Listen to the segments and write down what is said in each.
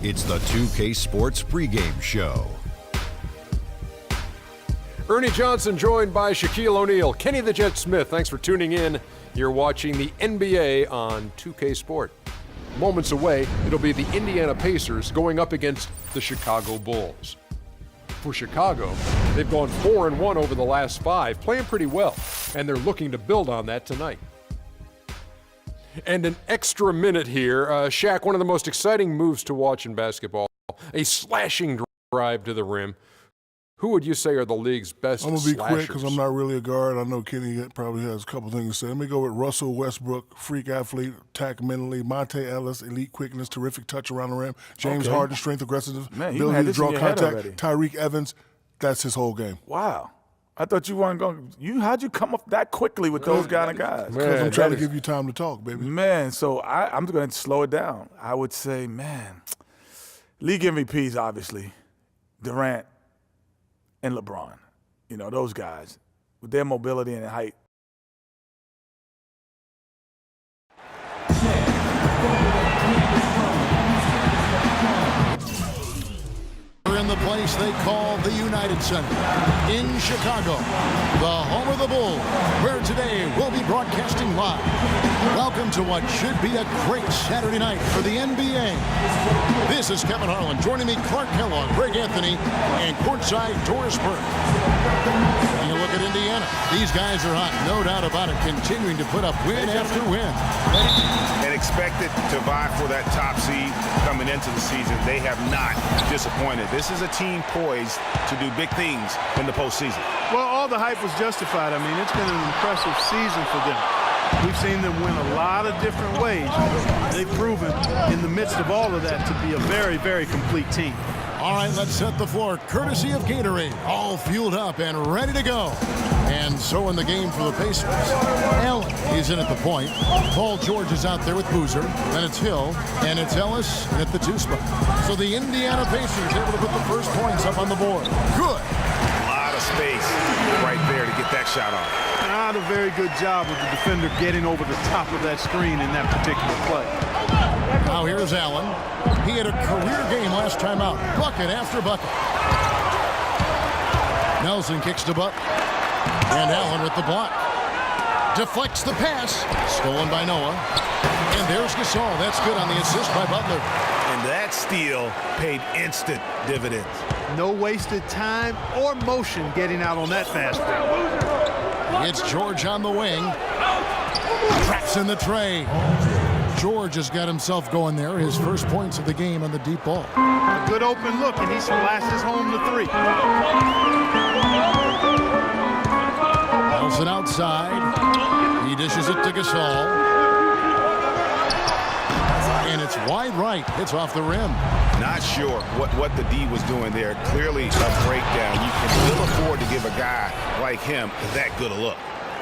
It's the 2K Sports pregame show. Ernie Johnson joined by Shaquille O'Neal. Kenny the Jet Smith, thanks for tuning in. You're watching the NBA on 2K Sport. Moments away, it'll be the Indiana Pacers going up against the Chicago Bulls. For Chicago, they've gone 4-1 over the last 5, playing pretty well, and they're looking to build on that tonight. And an extra minute here. Shaq, one of the most exciting moves to watch in basketball, a slashing drive to the rim. Who would you say are the league's best slashers? I'm going to be quick because I'm not really a guard. I know Kenny probably has a couple things to say. Let me go with Russell Westbrook, freak athlete, attack mentally. Monte Ellis, elite quickness, terrific touch around the rim. James Harden, strength, aggressiveness, ability to draw contact. Tyreek Evans, that's his whole game. Wow. I thought you weren't going to – how'd you come up that quickly with those kind of guys? Because I'm trying to give you time to talk, baby. Man, so I'm going to slow it down. I would say, man, league MVPs, obviously, Durant and LeBron. You know, those guys with their mobility and height. In the place they call the United Center in Chicago, the home of the Bulls, where today we'll be broadcasting live. Welcome to what should be a great Saturday night for the NBA. This is Kevin Harlan. Joining me, Clark Kellogg, Greg Anthony, and courtside Doris Burke. When you look at Indiana, these guys are hot, no doubt about it, continuing to put up win after win. And expected to vie for that top seed coming into the season. They have not disappointed. This is a team poised to do big things in the postseason. Well, all the hype was justified. I mean, it's been an impressive season for them. We've seen them win a lot of different ways. They've proven in the midst of all of that to be a very, very complete team. All right, let's set the floor. Courtesy of Gatorade, all fueled up and ready to go. And so in the game for the Pacers, Allen is in at the point. Paul George is out there with Boozer. Then it's Hill, and it's Ellis at the 2 spot. So the Indiana Pacers able to put the first points up on the board. Good. A lot of space right there to get that shot off. Not a very good job of the defender getting over the top of that screen in that particular play. Now here's Allen. He had a career game last time out. Bucket after bucket. Nelson kicks to Butler. And Allen with the block. Deflects the pass. Stolen by Noah. And there's Gasol. That's good on the assist by Butler. And that steal paid instant dividends. No wasted time or motion getting out on that fast break. It's George on the wing. Traps in the tray. George has got himself going there. His first points of the game on the deep ball. A good open look, and he splashes home the 3. Nelson outside. He dishes it to Gasol. And it's wide right. It's off the rim. Not sure what the D was doing there. Clearly a breakdown. You can still afford to give a guy like him that good a look.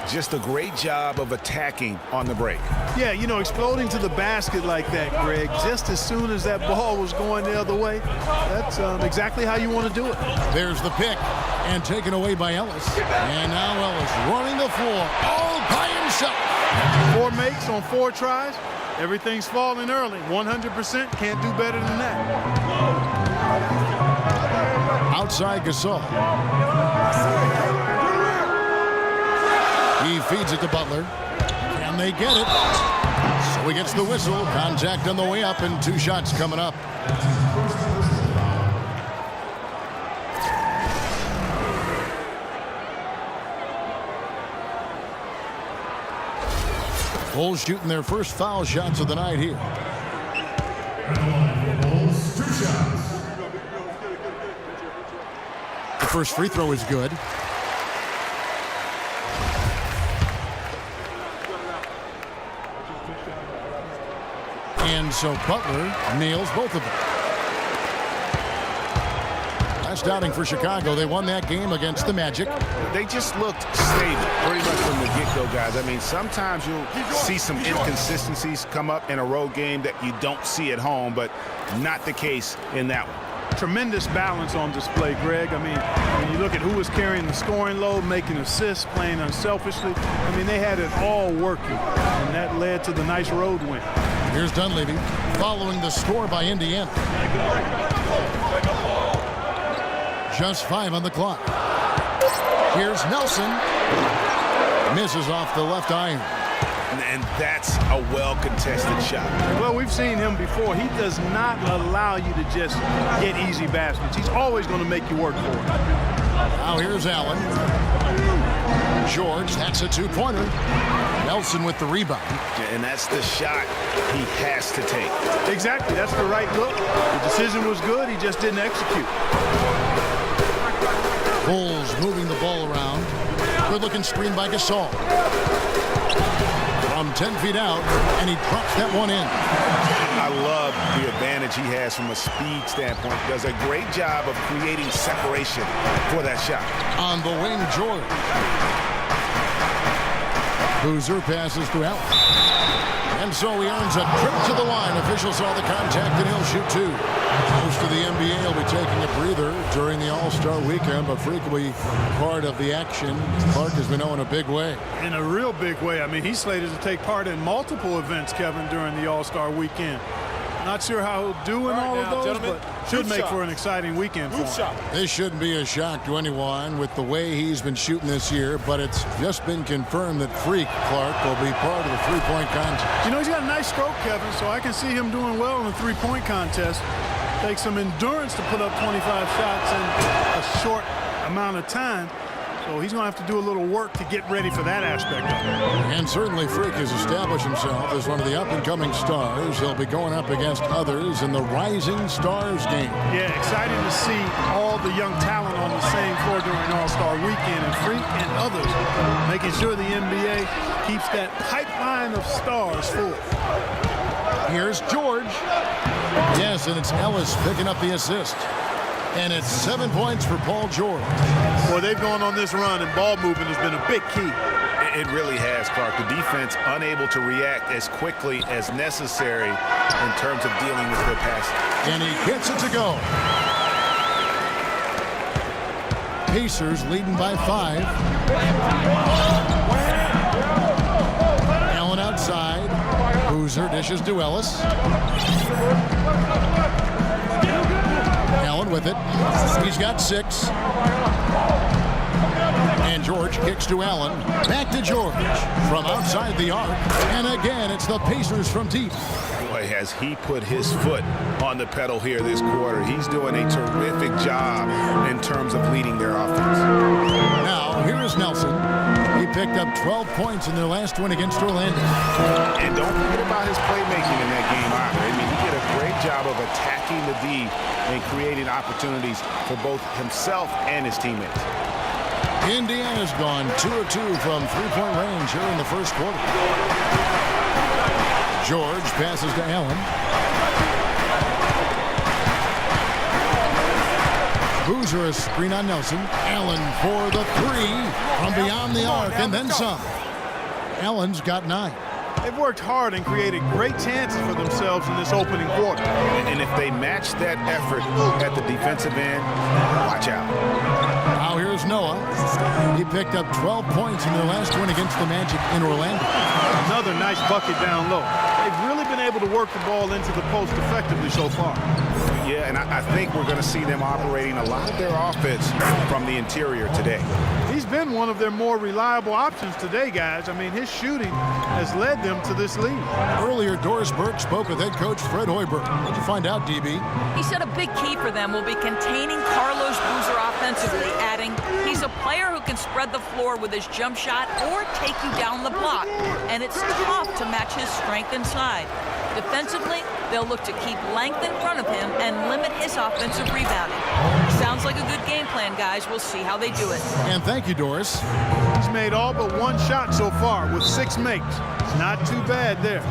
Just a great job of attacking on the break. Yeah, you know, exploding to the basket like that, Greg, just as soon as that ball was going the other way, that's exactly how you want to do it. There's the pick, and taken away by Ellis. And now Ellis running the floor all by himself. 4 makes on 4 tries. Everything's falling early. 100% can't do better than that. Outside Gasol. He feeds it to Butler. Can they get it? So he gets the whistle. Contact on the way up, and 2 shots coming up. Bulls shooting their first foul shots of the night here. The first free throw is good. And so Butler nails both of them. Last outing for Chicago, they won that game against the Magic. They just looked stable pretty much from the get-go, guys. I mean, sometimes you'll see some inconsistencies come up in a road game that you don't see at home, but not the case in that one. Tremendous balance on display, Greg. I mean, when you look at who was carrying the scoring load, making assists, playing unselfishly, I mean, they had it all working, and that led to the nice road win. Here's Dunleavy following the score by Indiana. Just 5 on the clock. Here's Nelson. Misses off the left iron. And that's a well-contested shot. Well, we've seen him before. He does not allow you to just get easy baskets. He's always going to make you work for it. Now here's Allen. George, that's a two-pointer. Nelson with the rebound. And that's the shot he has to take. Exactly. That's the right look. The decision was good. He just didn't execute. Bulls moving the ball around. Good-looking screen by Gasol. From 10 feet out, and he drops that one in. I love the advantage he has from a speed standpoint. Does a great job of creating separation for that shot. On the wing, George. Boozer passes to Allen. And so he earns a trip to the line. Officials saw the contact, and he'll shoot 2. Most of the NBA will be taking a breather during the All-Star weekend, but Freak will be part of the action. Clark has been in a big way. In a real big way. I mean, he's slated to take part in multiple events, Kevin, during the All-Star weekend. Not sure how he'll do in all of those, but should make for an exciting weekend for him. This shouldn't be a shock to anyone with the way he's been shooting this year, but it's just been confirmed that Freak Clark will be part of the three-point contest. You know, he's got a nice stroke, Kevin, so I can see him doing well in the three-point contest. Takes some endurance to put up 25 shots in a short amount of time. So he's going to have to do a little work to get ready for that aspect of it. And certainly Freak has established himself as one of the up-and-coming stars. He'll be going up against others in the Rising Stars game. Yeah, exciting to see all the young talent on the same floor during All-Star weekend, and Freak and others making sure the NBA keeps that pipeline of stars full. Here's George. Yes, and it's Ellis picking up the assist. And it's 7 points for Paul George. Well, they've gone on this run, and ball movement has been a big key. It really has, Clark. The defense unable to react as quickly as necessary in terms of dealing with their passes. And he gets it to go. Pacers leading by 5. Allen outside. Boozer dishes to Ellis. Allen with it. He's got 6. And George kicks to Allen. Back to George from outside the arc. And again, it's the Pacers from deep. Boy, has he put his foot on the pedal here this quarter. He's doing a terrific job in terms of leading their offense. Now, here is Nelson. He picked up 12 points in their last win against Orlando. And don't forget about his playmaking in that game either. I mean, he did a great job of attacking the D and creating opportunities for both himself and his teammates. Indiana's gone 2 of 2 from three-point range here in the first quarter. George passes to Allen. Boozer a screen on Nelson. Allen for the 3 from beyond the arc and then some. Allen's got 9. They've worked hard and created great chances for themselves in this opening quarter. And if they match that effort at the defensive end, watch out. Now here's Noah. He picked up 12 points in their last win against the Magic in Orlando. Another nice bucket down low. They've really been able to work the ball into the post effectively so far. Yeah, and I think we're going to see them operating a lot of their offense from the interior today. He's been one of their more reliable options today, guys. I mean, his shooting has led them to this lead. Earlier, Doris Burke spoke with head coach Fred Hoiberg. What'd you find out, DB? He said a big key for them will be containing Carlos Boozer offensively, adding, he's a player who can spread the floor with his jump shot or take you down the block, and it's tough to match his strength inside. Defensively, they'll look to keep length in front of him and limit his offensive rebounding. Sounds like a good game plan, guys. We'll see how they do it. And thank you, Doris. He's made all but one shot so far with 6 makes. Not too bad there.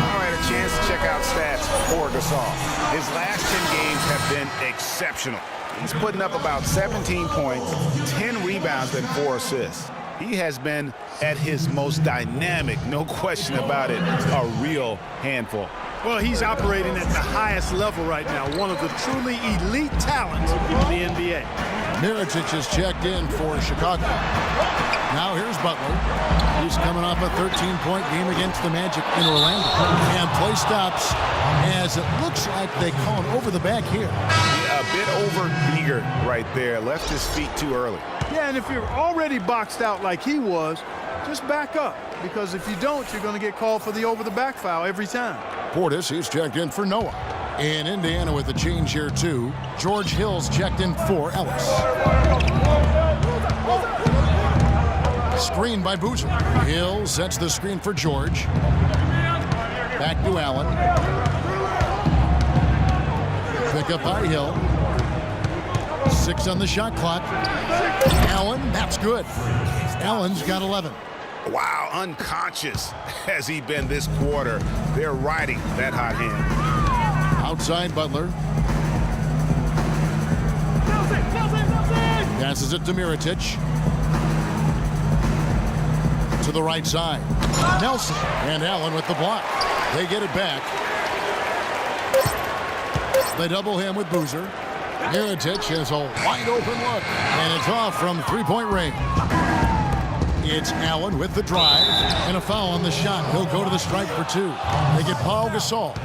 All right, a chance to check out stats for Gasol. His last 10 games have been exceptional. He's putting up about 17 points, 10 rebounds, and 4 assists. He has been at his most dynamic, no question about it, a real handful. Well, he's operating at the highest level right now, one of the truly elite talents in the NBA. Mirotic is checked in for Chicago. Now here's Butler. He's coming off a 13-point game against the Magic in Orlando. And play stops as it looks like they call it over the back here. A bit over-eager right there. Left his feet too early. Yeah, and if you're already boxed out like he was, just back up. Because if you don't, you're going to get called for the over-the-back foul every time. Portis, he's checked in for Noah. In Indiana with a change here, too. George Hill's checked in for Ellis. Screen by Boozer. Hill sets the screen for George. Back to Allen. Pick up by Hill. 6 on the shot clock. Allen, that's good. Allen's got 11. Wow, unconscious has he been this quarter. They're riding that hot hand. Outside Butler. Passes it to Mirotic. To the right side. Nelson and Allen with the block. They get it back. They double him with Boozer. Mirotic has a wide open look. And it's off from three-point range. It's Allen with the drive. And a foul on the shot. He'll go to the stripe for 2. They get Pau Gasol.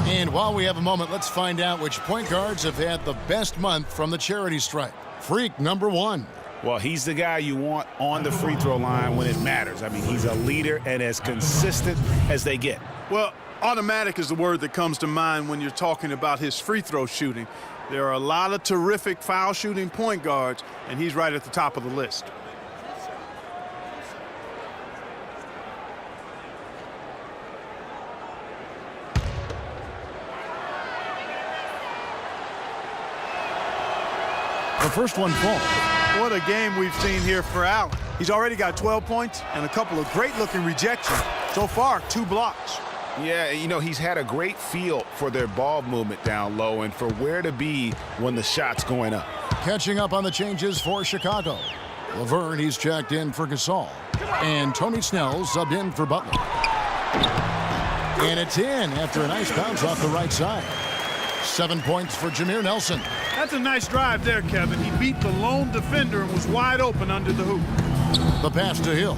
And while we have a moment, let's find out which point guards have had the best month from the charity stripe. Freak number 1. Well, he's the guy you want on the free throw line when it matters. I mean, he's a leader and as consistent as they get. Well, automatic is the word that comes to mind when you're talking about his free throw shooting. There are a lot of terrific foul shooting point guards, and he's right at the top of the list. The first one falls. What a game we've seen here for Allen. He's already got 12 points and a couple of great-looking rejections. So far, 2 blocks. Yeah, you know, he's had a great feel for their ball movement down low and for where to be when the shot's going up. Catching up on the changes for Chicago. Laverne, he's checked in for Gasol. And Tony Snell subbed in for Butler. And it's in after a nice bounce off the right side. 7 points for Jameer Nelson. That's a nice drive there, Kevin. He beat the lone defender and was wide open under the hoop. The pass to Hill.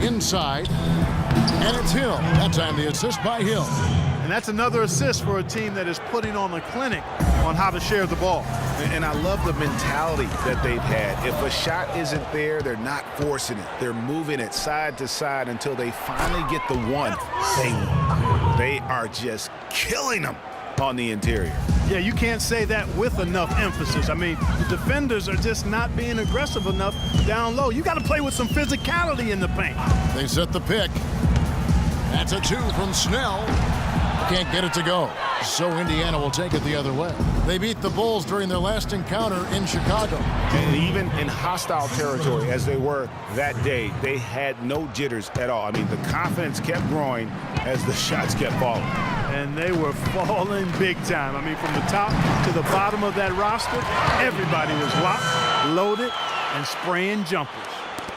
Inside. And it's Hill. That time the assist by Hill. And that's another assist for a team that is putting on a clinic on how to share the ball. And I love the mentality that they've had. If a shot isn't there, they're not forcing it. They're moving it side to side until they finally get the one. They are just killing them on the interior. Yeah, you can't say that with enough emphasis. I mean, the defenders are just not being aggressive enough down low. You got to play with some physicality in the paint. They set the pick. That's a 2 from Snell. Can't get it to go. So Indiana will take it the other way. They beat the Bulls during their last encounter in Chicago. And even in hostile territory, as they were that day, they had no jitters at all. I mean, the confidence kept growing as the shots kept falling. And they were falling big time. I mean, from the top to the bottom of that roster, everybody was locked, loaded, and spraying jumpers.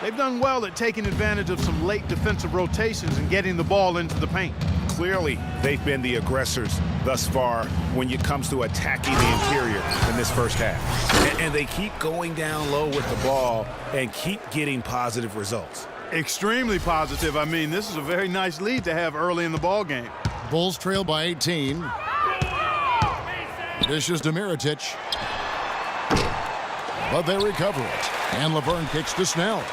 They've done well at taking advantage of some late defensive rotations and getting the ball into the paint. Clearly, they've been the aggressors thus far when it comes to attacking the interior in this first half. And they keep going down low with the ball and keep getting positive results. Extremely positive. I mean, this is a very nice lead to have early in the ball game. Bulls trail by 18. Dishes to Mirotic. But they recover it. And Laverne kicks to Snell.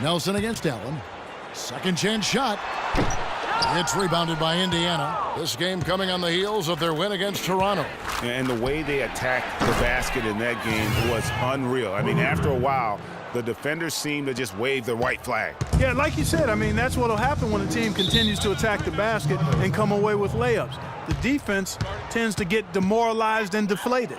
Nelson against Allen. Second chance shot. It's rebounded by Indiana. This game coming on the heels of their win against Toronto. And the way they attacked the basket in that game was unreal. I mean, after a while, the defenders seemed to just wave the white flag. Yeah, like you said, I mean, that's what will happen when a team continues to attack the basket and come away with layups. The defense tends to get demoralized and deflated.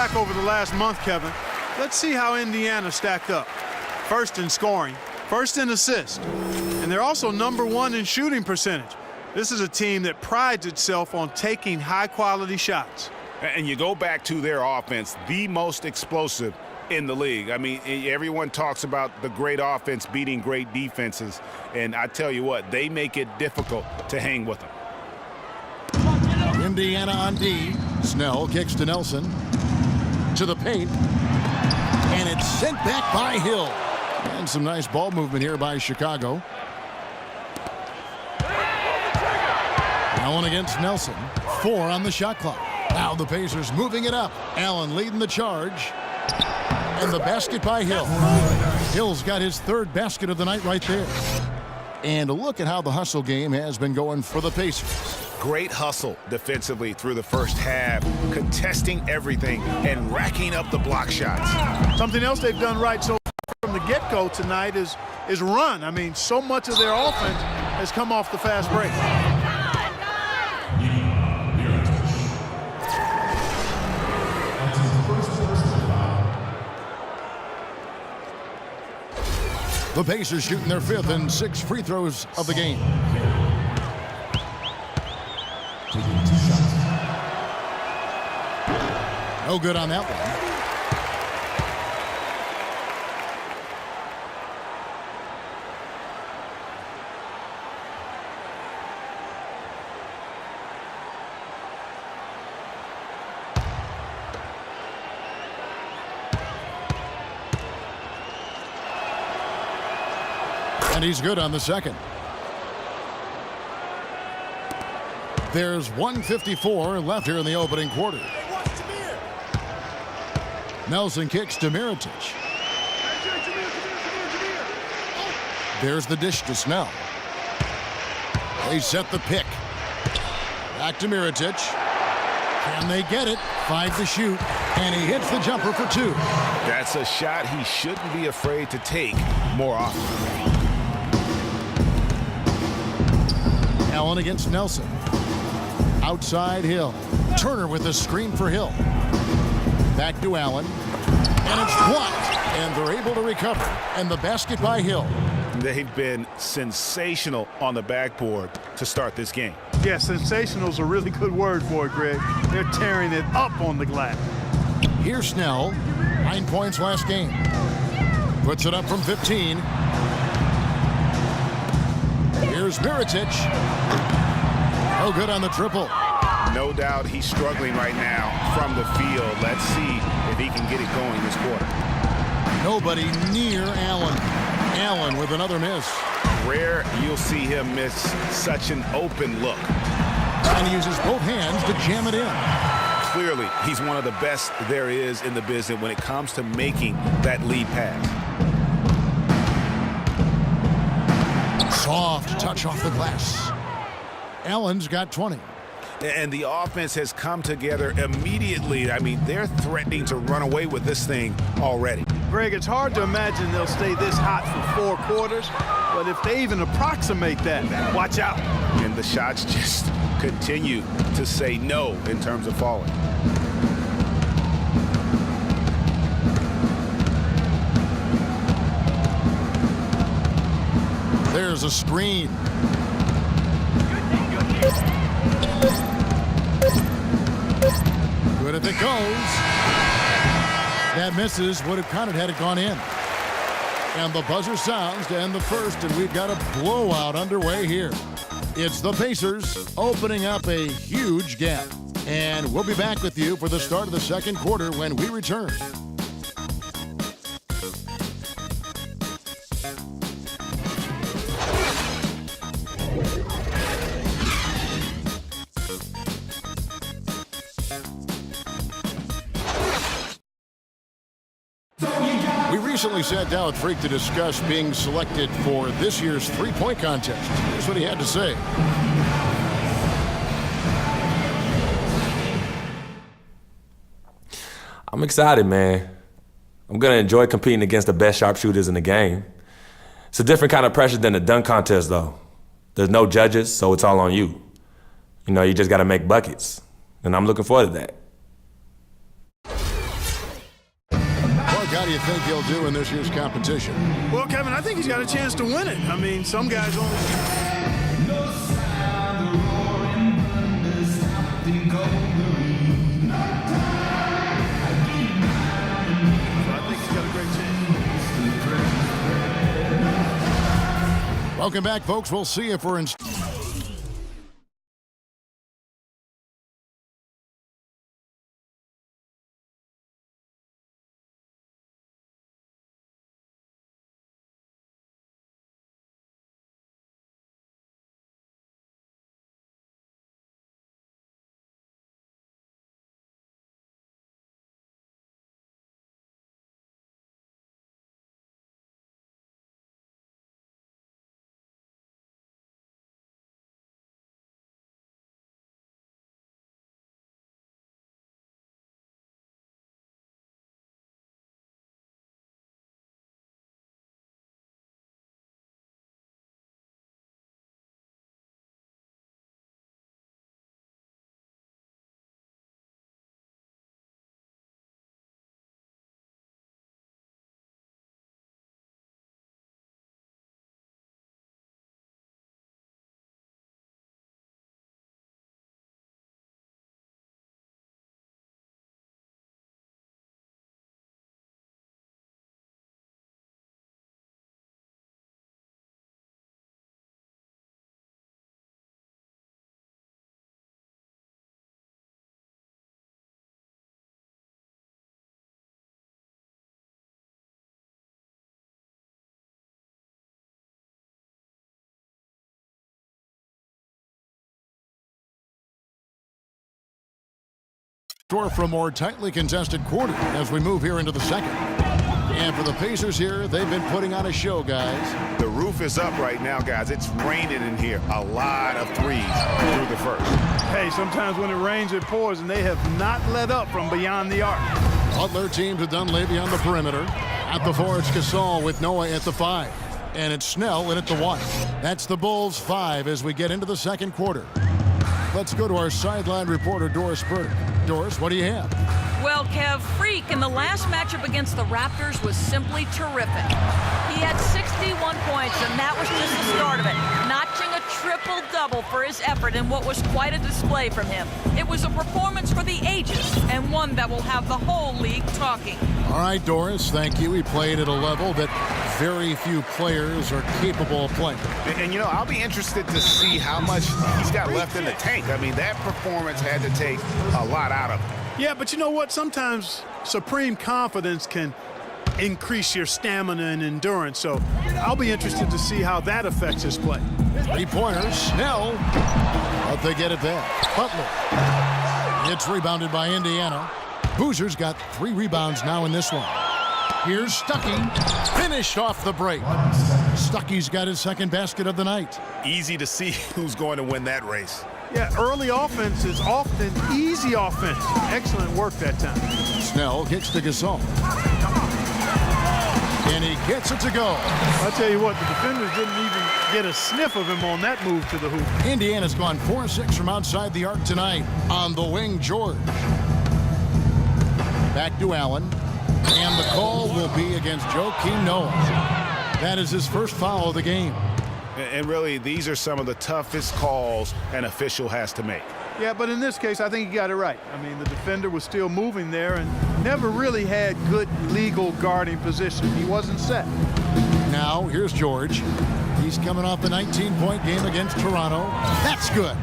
back over the last month, Kevin, let's see how Indiana stacked up. First in scoring, first in assists, and they're also #1 in shooting percentage. This is a team that prides itself on taking high-quality shots. And you go back to their offense, the most explosive in the league. I mean, everyone talks about the great offense beating great defenses, and I tell you what, they make it difficult to hang with them. Indiana on D. Snell kicks to Nelson. To the paint. And it's sent back by Hill. And some nice ball movement here by Chicago. Allen against Nelson. 4 on the shot clock. Now the Pacers moving it up. Allen leading the charge. And the basket by Hill. Hill's got his 3rd basket of the night right there. And look at how the hustle game has been going for the Pacers. Great hustle defensively through the first half, contesting everything and racking up the block shots. Something else they've done right so far from the get-go tonight is run. I mean, so much of their offense has come off the fast break. The Pacers shooting their 5th and 6th free throws of the game. No good on that one. And he's good on the second. There's 1:54 left here in the opening quarter. Nelson kicks to Mirotic. There's the dish to Snell. They set the pick. Back to Mirotic. Can they get it? 5 to shoot. And he hits the jumper for 2. That's a shot he shouldn't be afraid to take more often. Allen against Nelson. Outside Hill. Turner with a screen for Hill. Back to Allen. And it's blocked. And they're able to recover. And the basket by Hill. They've been sensational on the backboard to start this game. Yeah, sensational is a really good word for it, Greg. They're tearing it up on the glass. Here's Snell. 9 points last game. Puts it up from 15. Here's Mirotic. Oh, good on the triple. No doubt he's struggling right now from the field. Let's see if he can get it going this quarter. Nobody near Allen. Allen with another miss. Rare you'll see him miss such an open look. And he uses both hands to jam it in. Clearly, he's one of the best there is in the business when it comes to making that lead pass. Soft touch off the glass. Allen's got 20. And the offense has come together immediately. I mean, they're threatening to run away with this thing already. Greg, it's hard to imagine they'll stay this hot for 4 quarters, but if they even approximate that, watch out. And the shots just continue to say no in terms of falling. There's a screen. Good if it goes. That misses. Would have counted had it gone in. And the buzzer sounds to end the first, and we've got a blowout underway here. It's the Pacers opening up a huge gap. And we'll be back with you for the start of the second quarter when we return. We recently sat down with Freak to discuss being selected for this year's three-point contest. Here's what he had to say. I'm excited, man. I'm going to enjoy competing against the best sharpshooters in the game. It's a different kind of pressure than the dunk contest, though. There's no judges, so it's all on you. You know, you just got to make buckets, and I'm looking forward to that. do you think he'll do in this year's competition? Well, Kevin, I think he's got a chance to win it. I mean, some guys only... Welcome back, folks. We'll see if we're in. For a more tightly contested quarter as we move here into the second. And for the Pacers here, they've been putting on a show, guys. The roof is up right now, guys. It's raining in here. A lot of threes through the first. Hey, sometimes when it rains, it pours, and they have not let up from beyond the arc. Butler team to Dunleavy on the perimeter. At the 4, it's Gasol with Noah at the 5. And it's Snell in at the 1. That's the Bulls 5 as we get into the second quarter. Let's go to our sideline reporter, Doris Burke. Doris, what do you have? Well, Kev, Freak in the last matchup against the Raptors was simply terrific. He had 61 points, and that was just the start of it, notching a triple-double for his effort in what was quite a display from him. It was a performance for the ages, and one that will have the whole league talking. All right, Doris, thank you. He played at a level that very few players are capable of playing. And, you know, I'll be interested to see how much he's got left in the tank. I mean, that performance had to take a lot out of him. Yeah, but you know what? Sometimes supreme confidence can increase your stamina and endurance. So I'll be interested to see how that affects his play. 3-pointers, Snell. But they get it there. Butler. It's rebounded by Indiana. Boozer's got 3 rebounds now in this one. Here's Stuckey. Finished off the break. Stuckey's got his second basket of the night. Easy to see who's going to win that race. Yeah, early offense is often easy offense. Excellent work that time. Snell kicks to Gasol. And he gets it to go. I'll tell you what, the defenders didn't even get a sniff of him on that move to the hoop. Indiana's gone 4-6 from outside the arc tonight. On the wing, George. Back to Allen. And the call will be against Joakim Noah. That is his first foul of the game. And really, these are some of the toughest calls an official has to make. Yeah, but in this case, I think he got it right. I mean, the defender was still moving there and never really had good legal guarding position. He wasn't set. Now, here's George. He's coming off the 19-point game against Toronto. That's good.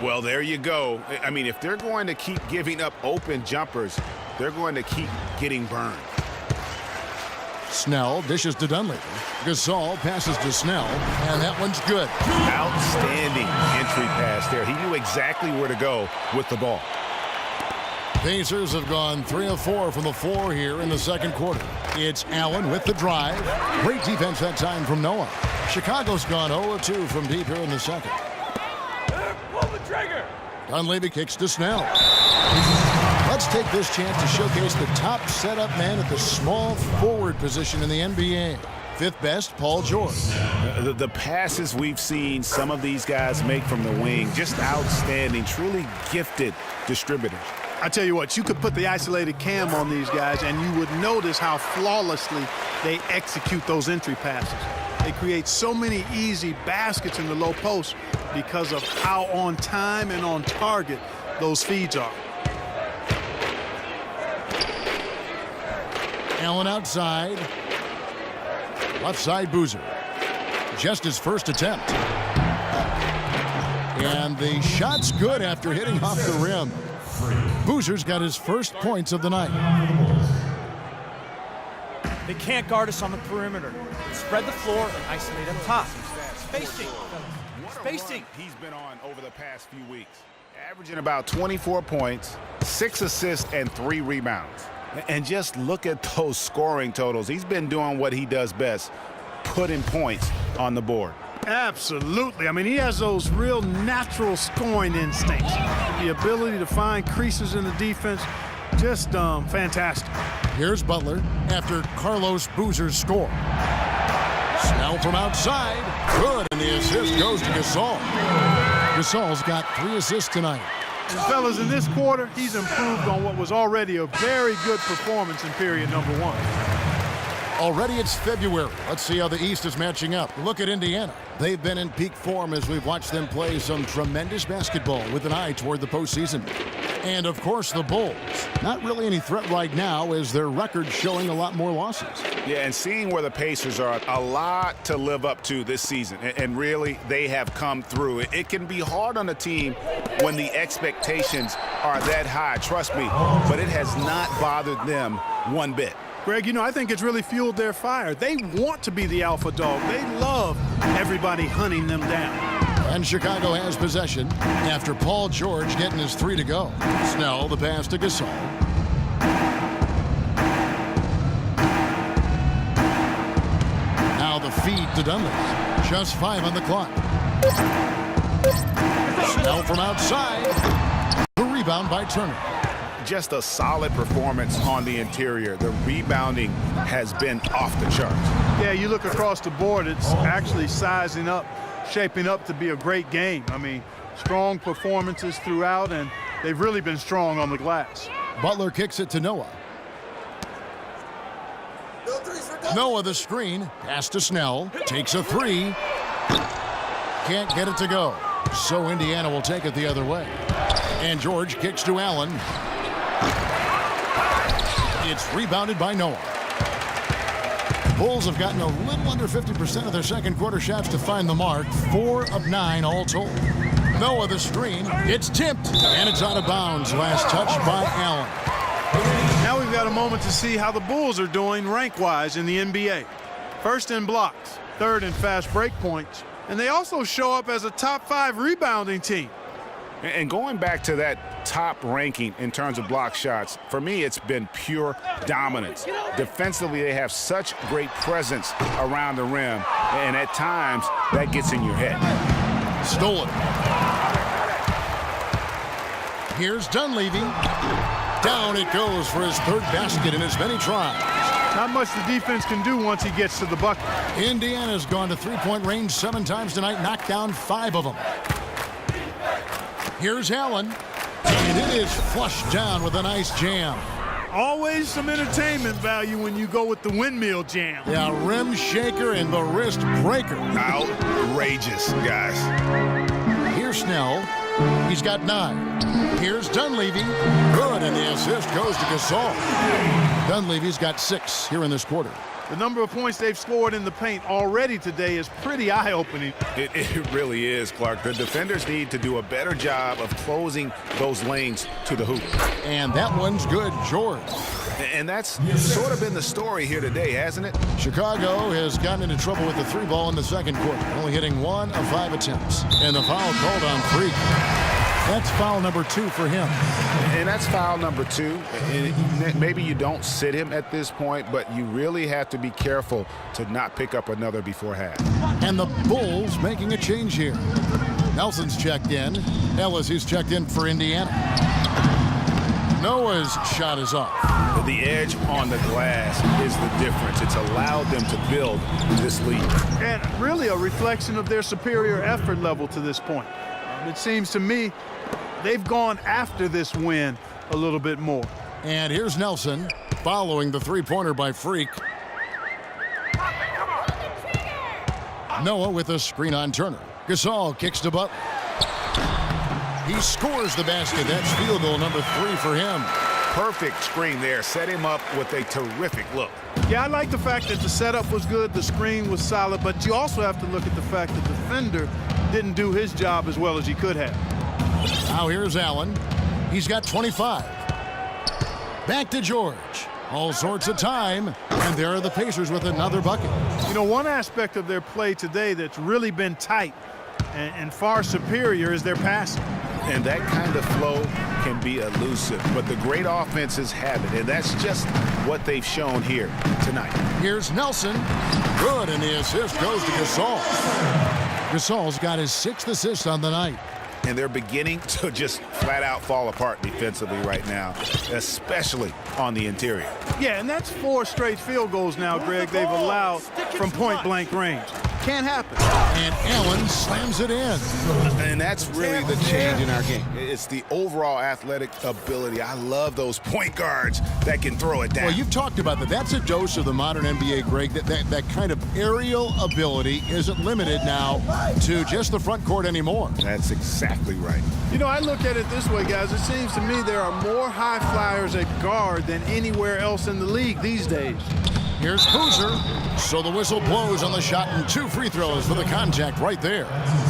Well, there you go. I mean, if they're going to keep giving up open jumpers, they're going to keep getting burned. Snell dishes to Dunleavy. Gasol passes to Snell, and that one's good. Outstanding entry pass there. He knew exactly where to go with the ball. Pacers have gone 3 of 4 from the floor here in the second quarter. It's Allen with the drive. Great defense that time from Noah. Chicago's gone 0 of 2 from deep here in the second. Pull the trigger. Dunleavy kicks to Snell. Let's take this chance to showcase the top setup man at the small forward position in the NBA. 5th best, Paul George. The passes we've seen some of these guys make from the wing, just outstanding, truly gifted distributors. I tell you what, you could put the isolated cam on these guys and you would notice how flawlessly they execute those entry passes. They create so many easy baskets in the low post because of how on time and on target those feeds are. Allen outside. Left side Boozer. Just his first attempt. And the shot's good after hitting off the rim. Boozer's got his first points of the night. They can't guard us on the perimeter. Spread the floor and isolate up top. Spacing. Spacing. He's been on over the past few weeks, averaging about 24 points, 6 assists, and 3 rebounds. And just look at those scoring totals. He's been doing what he does best, putting points on the board. Absolutely. I mean, he has those real natural scoring instincts. The ability to find creases in the defense, just fantastic. Here's Butler after Carlos Boozer's score. Snell from outside. Good, and the assist goes to Gasol. Gasol's got 3 assists tonight. And fellas, in this quarter, he's improved on what was already a very good performance in period number 1. Already it's February. Let's see how the East is matching up. Look at Indiana. They've been in peak form as we've watched them play some tremendous basketball with an eye toward the postseason. And, of course, the Bulls. Not really any threat right now as their record showing a lot more losses. Yeah, and seeing where the Pacers are, a lot to live up to this season. And really, they have come through. It can be hard on a team when the expectations are that high, trust me. But it has not bothered them one bit. Greg, you know, I think it's really fueled their fire. They want to be the alpha dog. They love everybody hunting them down. And Chicago has possession after Paul George getting his 3 to go. Snell, the pass to Gasol. Now the feed to Dunleavy. Just 5 on the clock. Snell from outside. The rebound by Turner. Just a solid performance on the interior. The rebounding has been off the charts. Yeah, you look across the board, it's actually sizing up, shaping up to be a great game. I mean, strong performances throughout, and they've really been strong on the glass. Butler kicks it to Noah. Noah the screen, pass to Snell, takes a 3. Can't get it to go. So Indiana will take it the other way. And George kicks to Allen. It's rebounded by Noah. Bulls have gotten a little under 50% of their second quarter shots to find the mark. 4 of 9 all told. Noah the screen. It's tipped, and it's out of bounds. Last touch by Allen. Now we've got a moment to see how the Bulls are doing rank-wise in the NBA. First in blocks, third in fast break points, and they also show up as a top 5 rebounding team. And going back to that top ranking in terms of block shots, for me, it's been pure dominance. Defensively, they have such great presence around the rim, and at times, that gets in your head. Stolen. Here's Dunleavy. Down it goes for his 3rd basket in as many tries. Not much the defense can do once he gets to the bucket. Indiana's gone to 3-point range 7 times tonight, knocked down 5 of them. Here's Allen, and it is flushed down with a nice jam. Always some entertainment value when you go with the windmill jam. Yeah, rim shaker and the wrist breaker. Outrageous, guys. Here's Snell. He's got 9. Here's Dunleavy. Good, and the assist goes to Gasol. Dunleavy's got 6 here in this quarter. The number of points they've scored in the paint already today is pretty eye-opening. It really is, Clark. The defenders need to do a better job of closing those lanes to the hoop. And that one's good, George. And that's sort of been the story here today, hasn't it? Chicago has gotten into trouble with the 3 ball in the second quarter, only hitting 1 of 5 attempts. And the foul called on Freak. That's foul number 2 for him. And that's foul number 2. And maybe you don't sit him at this point, but you really have to be careful to not pick up another before half. And the Bulls making a change here. Nelson's checked in. Ellis is checked in for Indiana. Noah's shot is off. The edge on the glass is the difference. It's allowed them to build this lead. And really a reflection of their superior effort level to this point. It seems to me they've gone after this win a little bit more. And here's Nelson following the three-pointer by Freak. Noah with a screen on Turner. Gasol kicks to Butler. He scores the basket. That's field goal number 3 for him. Perfect screen there. Set him up with a terrific look. Yeah, I like the fact that the setup was good, the screen was solid, but you also have to look at the fact that the defender didn't do his job as well as he could have. Now here's Allen. He's got 25. Back to George. All sorts of time, and there are the Pacers with another bucket. You know, one aspect of their play today that's really been tight and far superior is their passing. And that kind of flow can be elusive, but the great offenses have it, and that's just what they've shown here tonight. Here's Nelson. Good, and the assist goes to Gasol. Gasol's got his 6th assist on the night. And they're beginning to just flat out fall apart defensively right now, especially on the interior. Yeah, and that's 4 straight field goals now, Greg, they've allowed from point-blank range. Can't happen. And Allen slams it in. And that's really the change in our game. It's the overall athletic ability. I love those point guards that can throw it down. Well, you've talked about that. That's a dose of the modern NBA, Greg. That kind of aerial ability isn't limited now to just the front court anymore. That's exactly right. You know, I look at it this way, guys. It seems to me there are more high flyers at guard than anywhere else in the league these days. Here's Boozer. So the whistle blows on the shot, and 2 free throws for the contact right there.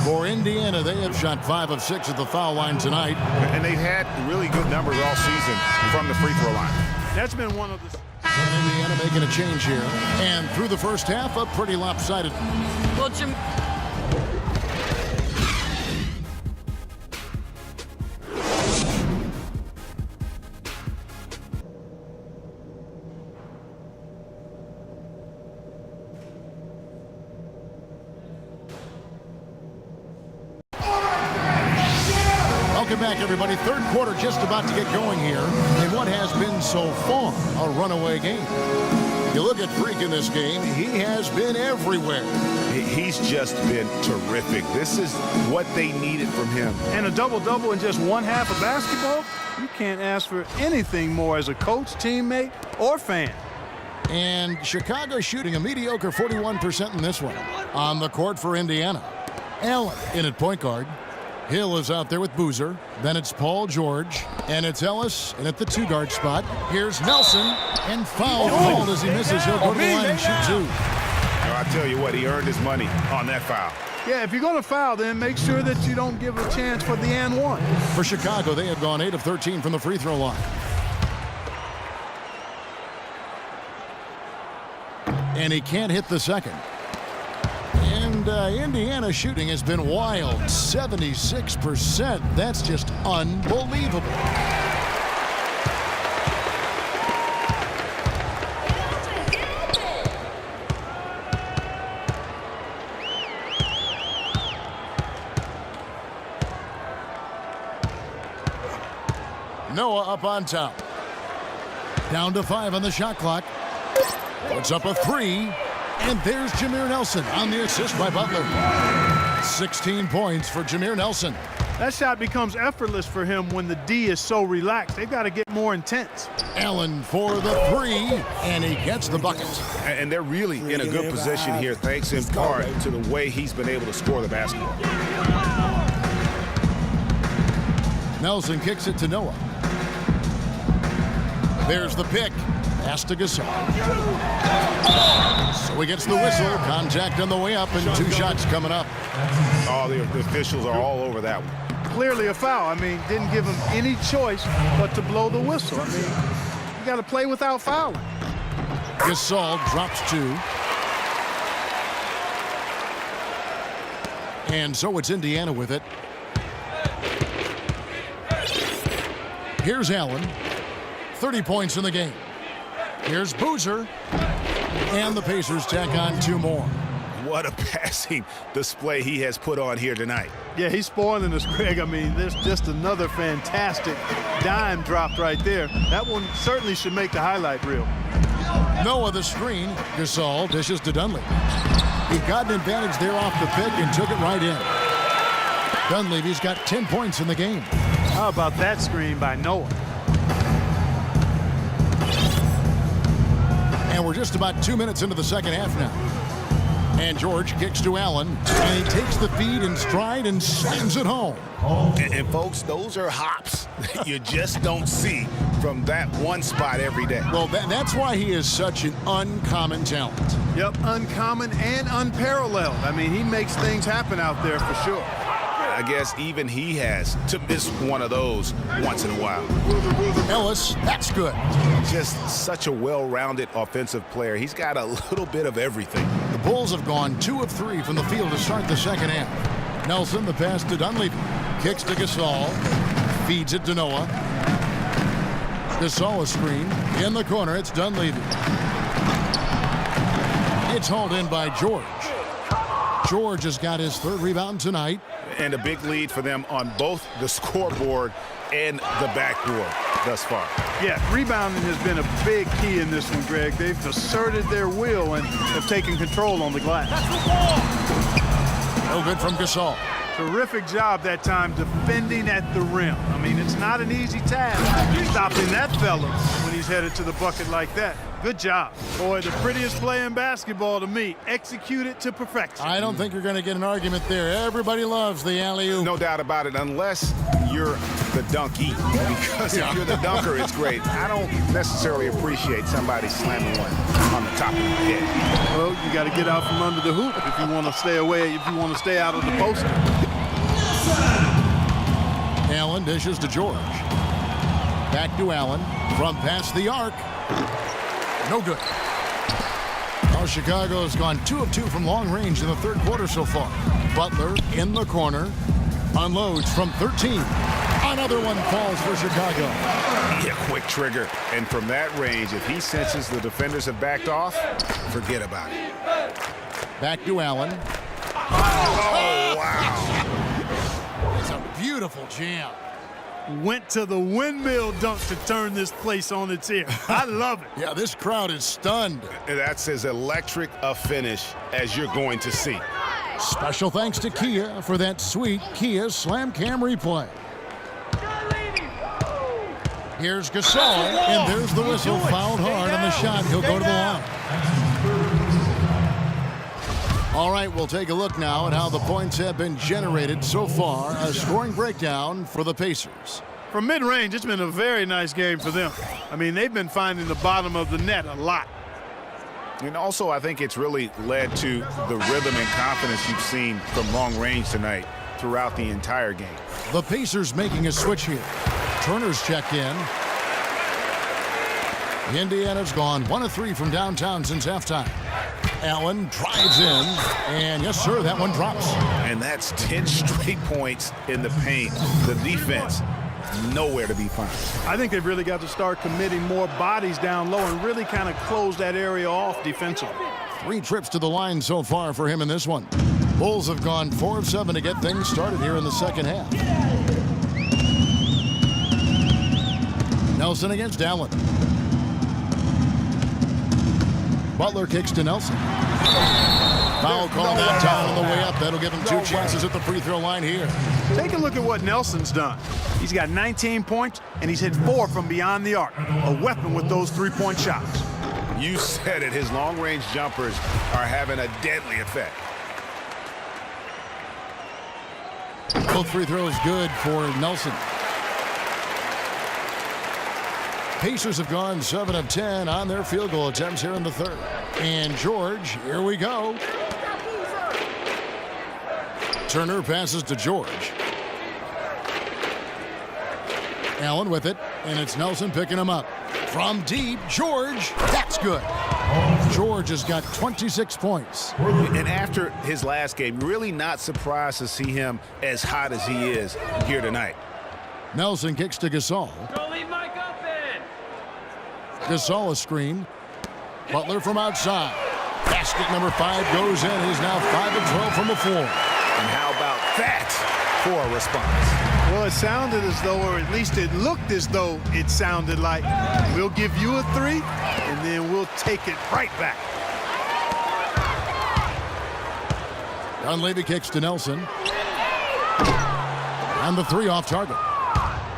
For Indiana, they have shot 5 of 6 at the foul line tonight. And they've had really good numbers all season from the free throw line. That's been one of the... And Indiana making a change here. And through the first half, a pretty lopsided. Well, Jim... Welcome back, everybody. Third quarter just about to get going here in what has been so far a runaway game. You look at Freak in this game, he has been everywhere. He's just been terrific. This is what they needed from him. And a double-double in just one half of basketball? You can't ask for anything more as a coach, teammate, or fan. And Chicago shooting a mediocre 41% in this one. On the court for Indiana. Allen in at point guard. Hill is out there with Boozer. Then it's Paul George. And it's Ellis in at the 2-guard spot. Here's Nelson. And foul called as he misses. He'll go to the line and shoot 2. I tell you what, he earned his money on that foul. Yeah, if you're going to foul, then make sure that you don't give a chance for the and one. For Chicago, they have gone 8 of 13 from the free throw line. And he can't hit the second. And Indiana shooting has been wild, 76%. That's just unbelievable. Noah up on top. Down to 5 on the shot clock. Puts up a 3. And there's Jameer Nelson on the assist by Butler. 16 points for Jameer Nelson. That shot becomes effortless for him when the D is so relaxed. They've got to get more intense. Allen for the 3, and he gets the bucket. And they're really in a good position here, thanks in part to the way he's been able to score the basketball. Nelson kicks it to Noah. There's the pick. Pass to Gasol. So he gets the whistle. Contact on the way up, and 2 shots coming up. Oh, the officials are all over that one. Clearly a foul. I mean, didn't give him any choice but to blow the whistle. I mean, you got to play without fouling. Gasol drops 2. And so it's Indiana with it. Here's Allen. 30 points in the game. Here's Boozer. And the Pacers tack on 2 more. What a passing display he has put on here tonight. Yeah, he's spoiling us, Greg. I mean, there's just another fantastic dime dropped right there. That one certainly should make the highlight reel. Noah the screen. Gasol dishes to Dunleavy. He got an advantage there off the pick and took it right in. Dunleavy's got 10 points in the game. How about that screen by Noah? And we're just about 2 minutes into the second half now. And George kicks to Allen, and he takes the feed in stride and slams it home. And folks, those are hops that you just don't see from that one spot every day. Well, that's why he is such an uncommon talent. Yep, uncommon and unparalleled. I mean, he makes things happen out there for sure. I guess even he has to miss one of those once in a while. Ellis, that's good. Just such a well-rounded offensive player. He's got a little bit of everything. The Bulls have gone 2 of 3 from the field to start the second half. Nelson, the pass to Dunleavy. Kicks to Gasol. Feeds it to Noah. Gasol a screen. In the corner, it's Dunleavy. It's hauled in by George. George has got his 3rd rebound tonight. And a big lead for them on both the scoreboard and the backboard thus far. Yeah, rebounding has been a big key in this one, Greg. They've asserted their will and have taken control on the glass. No good from Gasol. Terrific job that time defending at the rim. I mean, it's not an easy task stopping that fella when he's headed to the bucket like that. Good job. Boy, the prettiest play in basketball to me. Execute it to perfection. I don't think you're going to get an argument there. Everybody loves the alley-oop. No doubt about it, unless you're the donkey. Because if you're the dunker, it's great. I don't necessarily appreciate somebody slamming one on the top of the head. Well, you got to get out from under the hoop if you want to stay away, if you want to stay out of the post. Allen dishes to George. Back to Allen from past the arc. No good. Now Chicago has gone 2 of 2 from long range in the 3rd quarter so far. Butler in the corner. Unloads from 13. Another one falls for Chicago. Yeah, quick trigger. And from that range, if he senses the defenders have backed off, forget about it. Back to Allen. Oh, wow. It's a beautiful jam. Went to the windmill dunk to turn this place on its ear. I love it. Yeah, this crowd is stunned. That's as electric a finish as you're going to see. Special thanks to Kia for that sweet Kia Slam Cam replay. Here's Gasol, and there's the whistle. Fouled hard on the shot. He'll go to the line. All right, we'll take a look now at how the points have been generated so far. A scoring breakdown for the Pacers. From mid-range, it's been a very nice game for them. I mean, they've been finding the bottom of the net a lot. And also, I think it's really led to the rhythm and confidence you've seen from long range tonight throughout the entire game. The Pacers making a switch here. Turner's checked in. Indiana's gone 1 of 3 from downtown since halftime. Allen drives in, and yes, sir, that one drops. And that's 10 straight points in the paint. The defense, nowhere to be found. I think they've really got to start committing more bodies down low and really kind of close that area off defensively. 3 trips to the line so far for him in this one. Bulls have gone 4 of 7 to get things started here in the second half. Nelson against Allen. Butler kicks to Nelson. Foul call that time on the way up. That'll give him 2 chances at the free throw line here. Take a look at what Nelson's done. He's got 19 points, and he's hit 4 from beyond the arc. A weapon with those 3-point shots. You said it. His long-range jumpers are having a deadly effect. Both free throws good for Nelson. Pacers have gone 7 of 10 on their field goal attempts here in the 3rd. And George, here we go. Turner passes to George. Allen with it, and it's Nelson picking him up. From deep, George, that's good. George has got 26 points. And after his last game, really not surprised to see him as hot as he is here tonight. Nelson kicks to Gasol. Gasol a screen. Butler from outside. Basket number 5 goes in. He's now 5 of 12 from the floor. And how about that for a response? Well, it sounded as though, or at least it looked as though it sounded like, we'll give you a 3, and then we'll take it right back. Dunleavy kicks to Nelson. And the 3 off target.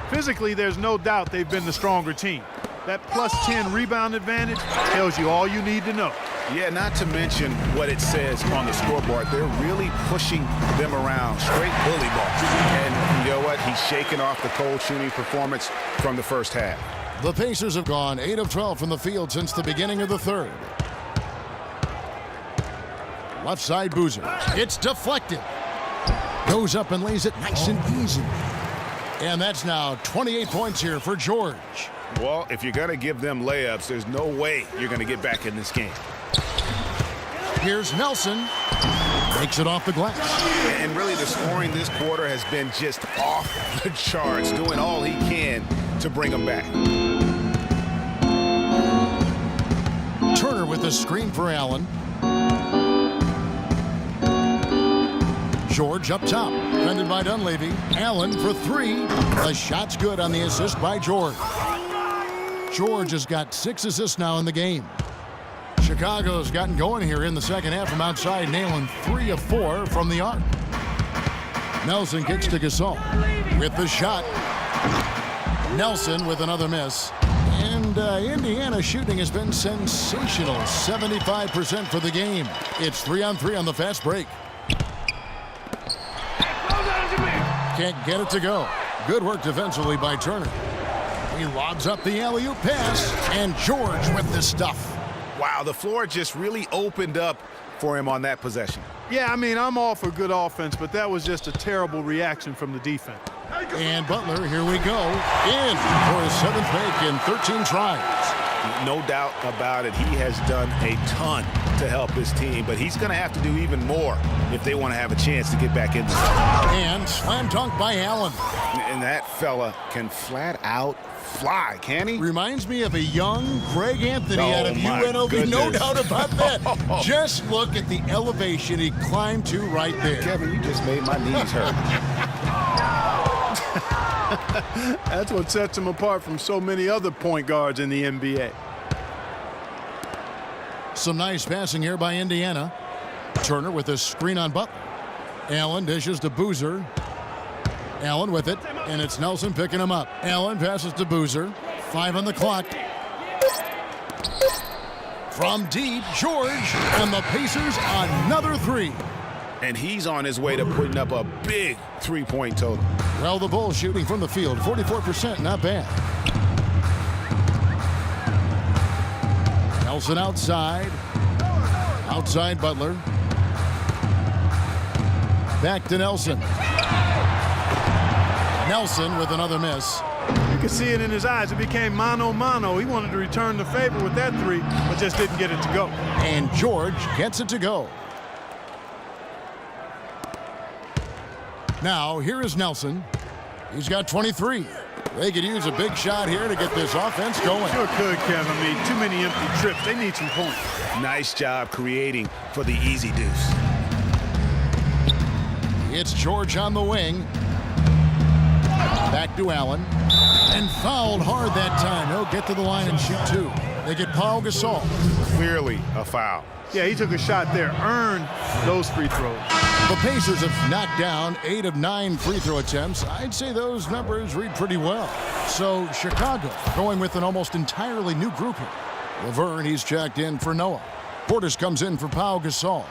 Physically, there's no doubt they've been the stronger team. That plus 10 rebound advantage tells you all you need to know. Yeah, not to mention what it says on the scoreboard. They're really pushing them around, straight bully ball. And you know what? He's shaking off the cold shooting performance from the first half. The Pacers have gone 8 of 12 from the field since the beginning of the third. Left side Boozer. It's deflected. Goes up and lays it nice and easy. And that's now 28 points here for George. Well, if you're going to give them layups, there's no way you're going to get back in this game. Here's Nelson. Makes it off the glass. And really, the scoring this quarter has been just off the charts, doing all he can to bring them back. Turner with the screen for Allen. George up top, defended by Dunleavy. Allen for three. The shot's good on the assist by George. George has got 6 assists now in the game. Chicago's gotten going here in the second half from outside, nailing 3 of 4 from the arc. Nelson kicks to Gasol with the shot. Nelson with another miss. And Indiana shooting has been sensational. 75% for the game. It's 3-on-3 on the fast break. Can't get it to go. Good work defensively by Turner. He lobs up the alley-oop pass, and George with the stuff. Wow, the floor just really opened up for him on that possession. Yeah, I mean, I'm all for good offense, but that was just a terrible reaction from the defense. And Butler, here we go, in for his 7th make in 13 tries. No doubt about it. He has done a ton to help his team, but he's going to have to do even more if they want to have a chance to get back in this. And slam dunk by Allen. And that fella can flat out fly, can he? Reminds me of a young Greg Anthony out of UNLV. Goodness. No doubt about that. Just look at the elevation he climbed to right there. Kevin, you just made my knees hurt. That's what sets him apart from so many other point guards in the NBA. Some nice passing here by Indiana. Turner with a screen on Butler. Allen dishes to Boozer. Allen with it, and it's Nelson picking him up. Allen passes to Boozer. 5 on the clock. From deep, George, and the Pacers another 3. And he's on his way to putting up a big three-point total. Well, the Bulls shooting from the field, 44%, not bad. Nelson outside. Outside Butler. Back to Nelson. Nelson with another miss. You could see it in his eyes. It became mano-mano. He wanted to return the favor with that 3, but just didn't get it to go. And George gets it to go. Now, here is Nelson. He's got 23. They could use a big shot here to get this offense going. Sure could, Kevin. I mean, too many empty trips. They need some points. Nice job creating for the easy deuce. It's George on the wing. Back to Allen. And fouled hard that time. He'll get to the line and shoot 2. They get Pau Gasol. Clearly a foul. Yeah, he took a shot there. Earned those free throws. The Pacers have knocked down 8 of 9 free throw attempts. I'd say those numbers read pretty well. So Chicago going with an almost entirely new group here. Laverne, he's checked in for Noah. Portis comes in for Pau Gasol.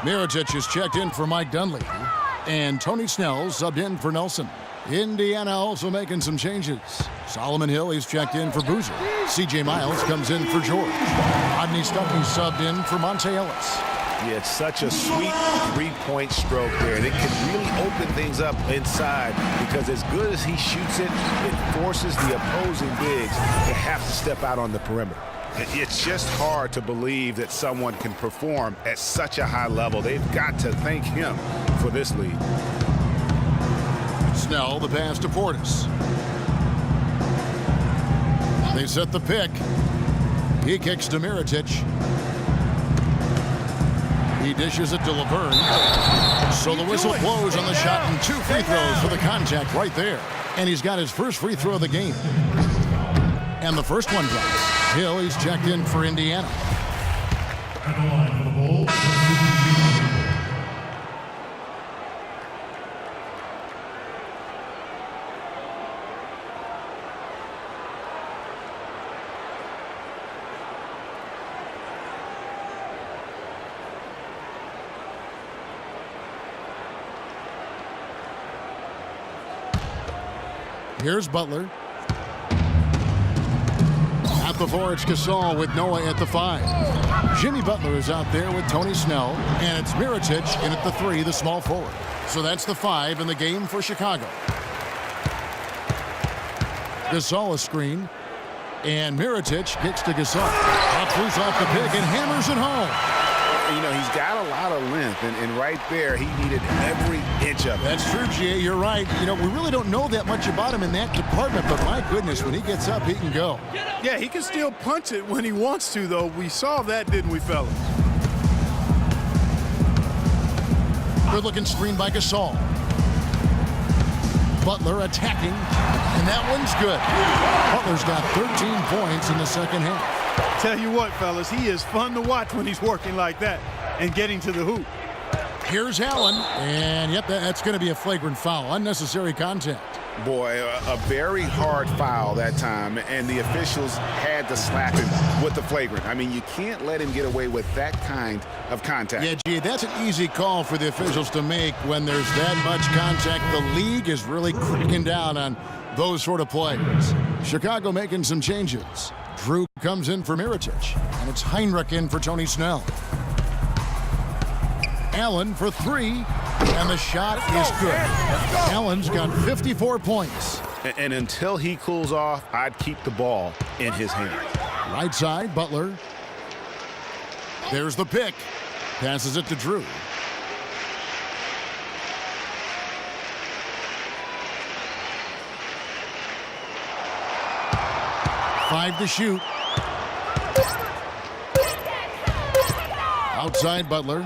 Mirotic is checked in for Mike Dunleavy. And Tony Snell subbed in for Nelson. Indiana also making some changes. Solomon Hill, he's checked in for Boozer. C.J. Miles comes in for George. Rodney Stuckey subbed in for Monte Ellis. Yeah, it's such a sweet three-point stroke there. It can really open things up inside because as good as he shoots it, it forces the opposing bigs to have to step out on the perimeter. It's just hard to believe that someone can perform at such a high level. They've got to thank him for this lead. Snell, the pass to Portis. They set the pick. He kicks to Mirotic. He dishes it to Laverne. So the whistle blows on the shot and 2 free throws for the contact right there. And he's got his first free throw of the game. And the first one drops. Hill, he's checked in for Indiana. Here's Butler. At the 4, it's Gasol with Noah at the 5. Jimmy Butler is out there with Tony Snell, and it's Mirotic in at the 3, the small forward. So that's the 5 in the game for Chicago. Gasol a screen, and Mirotic gets to Gasol. Up loose off the pick and hammers it home. You know, he's got a lot of length, and right there, he needed every inch of it. That's true, G.A. You're right. You know, we really don't know that much about him in that department, but my goodness, when he gets up, he can go. Yeah, he can still punch it when he wants to, though. We saw that, didn't we, fellas? Good-looking screen by Gasol. Butler attacking, and that one's good. Butler's got 13 points in the second half. Tell you what, fellas, he is fun to watch when he's working like that and getting to the hoop. Here's Allen, and yep, that's going to be a flagrant foul. Unnecessary contact. Boy, a very hard foul that time, and the officials had to slap him with the flagrant. I mean, you can't let him get away with that kind of contact. Yeah, gee, that's an easy call for the officials to make when there's that much contact. The league is really cracking down on those sort of plays. Chicago making some changes. Drew comes in for Mirotic, and it's Heinrich in for Tony Snell. Allen for 3, and the shot is good. Allen's got 54 points. And until he cools off, I'd keep the ball in his hand. Right side, Butler. There's the pick. Passes it to Drew. Five to shoot. Outside Butler.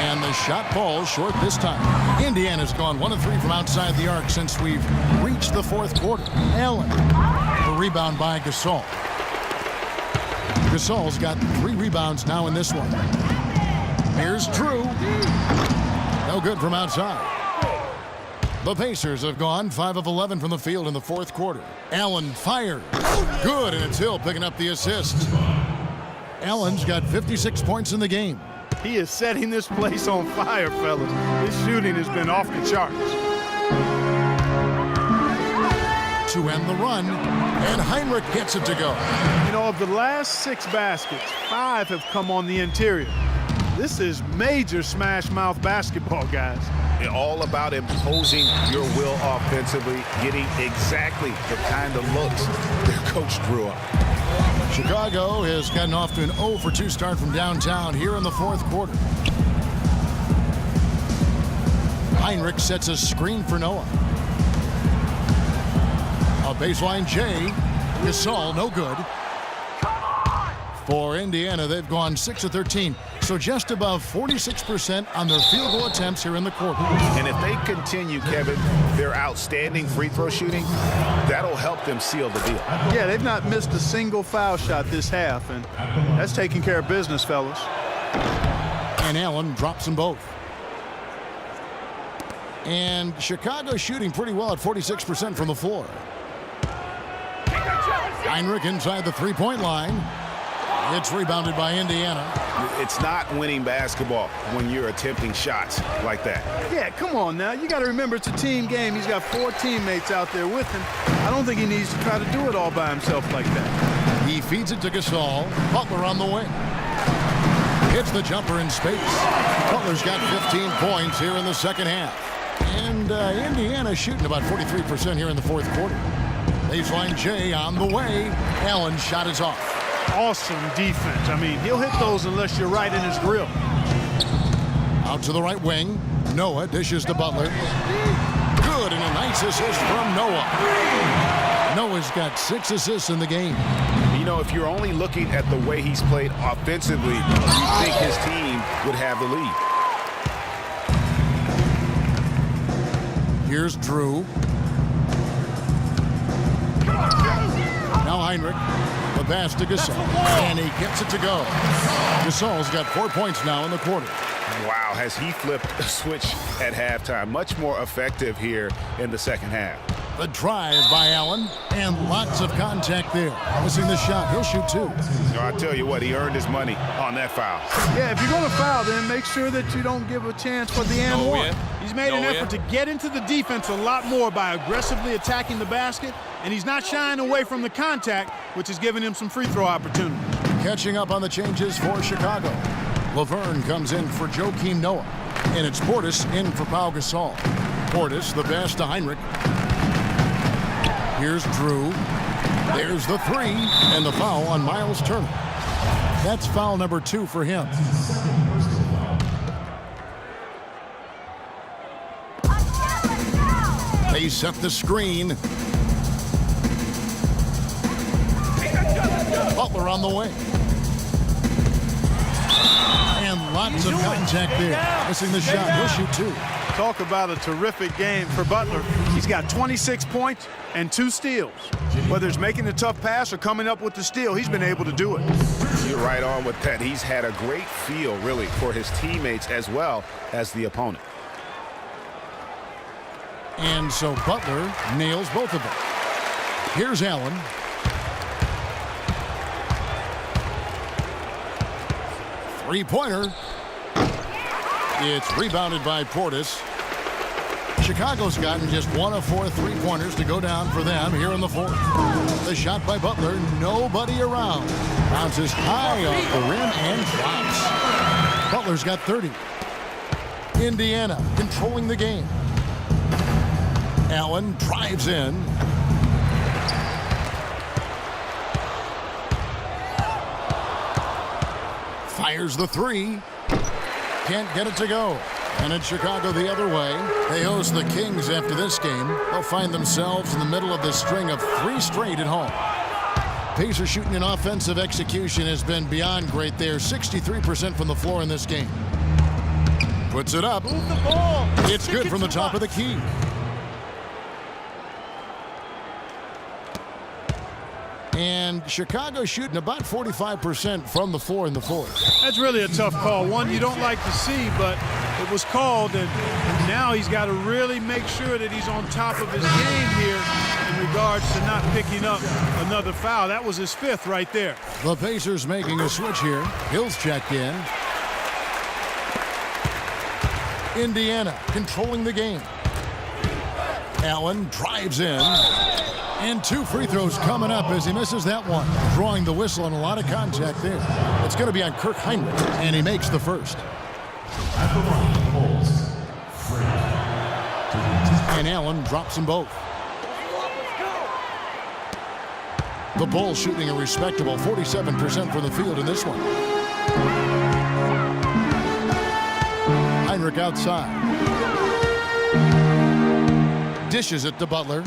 And the shot falls short this time. Indiana's gone 1 of 3 from outside the arc since we've reached the fourth quarter. Allen. The rebound by Gasol. Gasol's got 3 rebounds now in this one. Here's Drew. No good from outside. The Pacers have gone 5 of 11 from the field in the fourth quarter. Allen fires. Good, and it's Hill picking up the assist. Allen's got 56 points in the game. He is setting this place on fire, fellas. His shooting has been off the charts. To end the run, and Heinrich gets it to go. You know, of the last 6 baskets, 5 have come on the interior. This is major smash mouth basketball, guys. All about imposing your will offensively, getting exactly the kind of looks their coach drew up. Chicago has gotten off to an 0 for 2 start from downtown here in the fourth quarter. Heinrich sets a screen for Noah. A baseline J. Gasol, no good. For Indiana, they've gone 6 of 13, so just above 46% on their field goal attempts here in the quarter. And if they continue, Kevin, their outstanding free throw shooting, that'll help them seal the deal. Yeah, they've not missed a single foul shot this half, and that's taking care of business, fellas. And Allen drops them both. And Chicago shooting pretty well at 46% from the floor. Heinrich inside the three-point line. It's rebounded by Indiana. It's not winning basketball when you're attempting shots like that. Yeah, come on now. You got to remember it's a team game. He's got 4 teammates out there with him. I don't think he needs to try to do it all by himself like that. He feeds it to Gasol. Butler on the wing. Hits the jumper in space. Butler's got 15 points here in the second half. And Indiana shooting about 43% here in the fourth quarter. Baseline J on the way. Allen's shot is off. Awesome defense. I mean, he'll hit those unless you're right in his grill. Out to the right wing. Noah dishes to Butler. Good, and a nice assist from Noah. Noah's got 6 assists in the game. You know, if you're only looking at the way he's played offensively, you think his team would have the lead. Here's Drew. Now Heinrich. The pass to Gasol, and he gets it to go. Gasol's got 4 points now in the quarter. Wow, has he flipped a switch at halftime. Much more effective here in the second half. The drive by Allen, and lots of contact there. Missing the shot. He'll shoot 2. I tell you what, he earned his money on that foul. Yeah, if you're going to foul, then make sure that you don't give a chance for the and one. He's made an effort to get into the defense a lot more by aggressively attacking the basket, and he's not shying away from the contact, which is giving him some free throw opportunities. Catching up on the changes for Chicago. Laverne comes in for Joakim Noah, and it's Portis in for Pau Gasol. Portis, the pass to Heinrich. Here's Drew. There's the 3, and the foul on Miles Turner. That's foul number 2 for him. They set the screen. Butler on the way. And lots of contact there. Missing the shot. He'll shoot 2. Talk about a terrific game for Butler. He's got 26 points and 2 steals. Whether it's making a tough pass or coming up with the steal, he's been able to do it. You're right on with that. He's had a great feel, really, for his teammates as well as the opponent. And so Butler nails both of them. Here's Allen. Three-pointer. It's rebounded by Portis. Chicago's gotten just 1 of 4 3-pointers to go down for them here in the 4th. The shot by Butler, nobody around. Bounces high off the rim and drops. Butler's got 30. Indiana controlling the game. Allen drives in. Fires the 3. Can't get it to go. And it's Chicago the other way. They host the Kings after this game. They'll find themselves in the middle of this string of 3 straight at home. Pacers shooting in offensive execution has been beyond great there. 63% from the floor in this game. Puts it up. Move the ball. It's good from the top of the key. And Chicago shooting about 45% from the floor in the 4th. That's really a tough call. One you don't like to see, but it was called, and now he's got to really make sure that he's on top of his game here in regards to not picking up another foul. That was his 5th right there. The Pacers making a switch here. Hill's checked in. Indiana controlling the game. Allen drives in. And 2 free throws coming up as he misses that one. Drawing the whistle and a lot of contact there. It's going to be on Kirk Heinrich, and he makes the first. And Allen drops them both. The Bulls shooting a respectable 47% from the field in this one. Heinrich outside. Dishes it to Butler.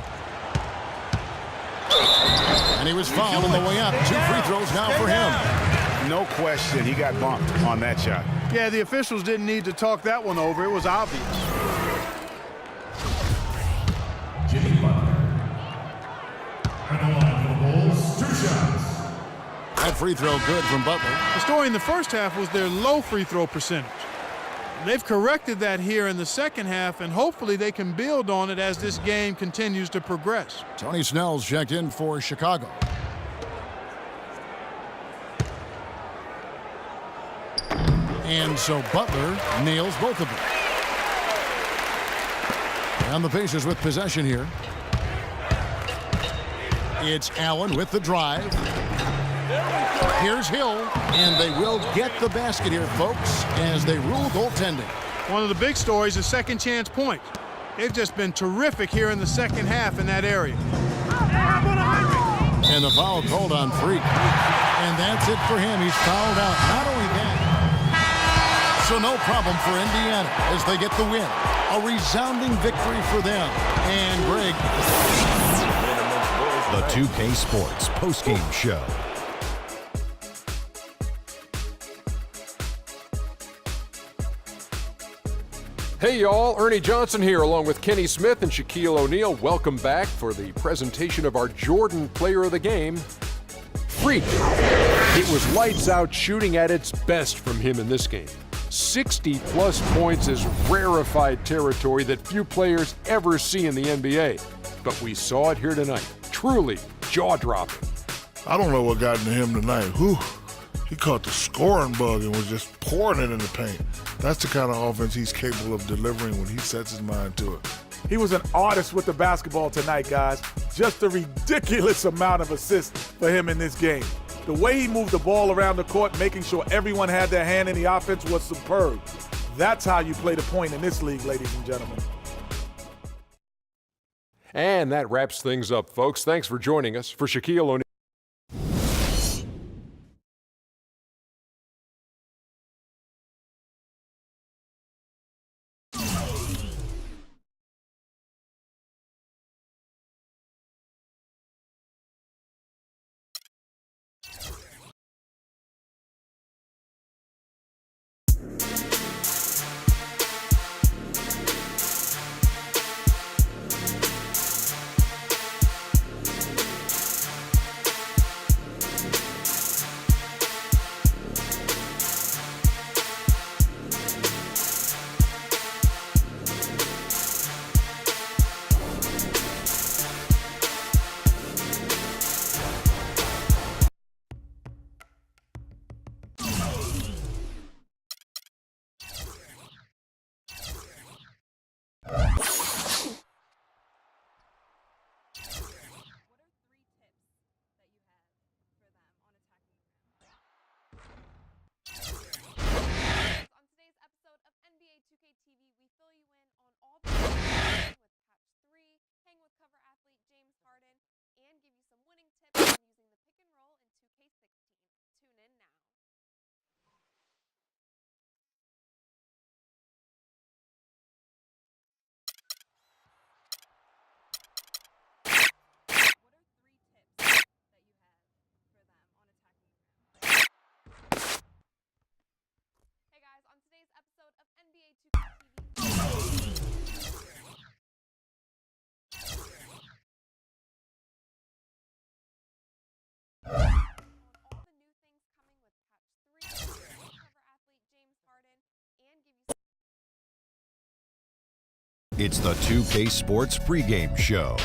And he was fouled on the way up. 2 free throws now for him. No question, he got bumped on that shot. Yeah, the officials didn't need to talk that one over. It was obvious. Jimmy Butler. And the line for the Bulls, 2 shots. That free throw good from Butler. The story in the first half was their low free throw percentage. They've corrected that here in the second half, and hopefully they can build on it as this game continues to progress. Tony Snell's checked in for Chicago. And so Butler nails both of them. And the Pacers with possession here. It's Allen with the drive. Here's Hill, and they will get the basket here, folks, as they rule goaltending. One of the big stories is second chance points. They've just been terrific here in the second half in that area. And the foul called on Freak. And that's it for him. He's fouled out. Not only that, so no problem for Indiana as they get the win. A resounding victory for them. And Greg. The 2K Sports postgame show. Hey y'all, Ernie Johnson here along with Kenny Smith and Shaquille O'Neal. Welcome back for the presentation of our Jordan Player of the Game, Freak. It was lights out shooting at its best from him in this game. 60-plus points is rarefied territory that few players ever see in the NBA. but we saw it here tonight. Truly jaw-dropping. I don't know what got into him tonight. Whew. He caught the scoring bug and was just pouring it in the paint. That's the kind of offense he's capable of delivering when he sets his mind to it. He was an artist with the basketball tonight, guys. Just a ridiculous amount of assists for him in this game. The way he moved the ball around the court, making sure everyone had their hand in the offense, was superb. That's how you play the point in this league, ladies and gentlemen. And that wraps things up, folks. Thanks for joining us. For Shaquille O'Neal. It's the 2K Sports pregame show.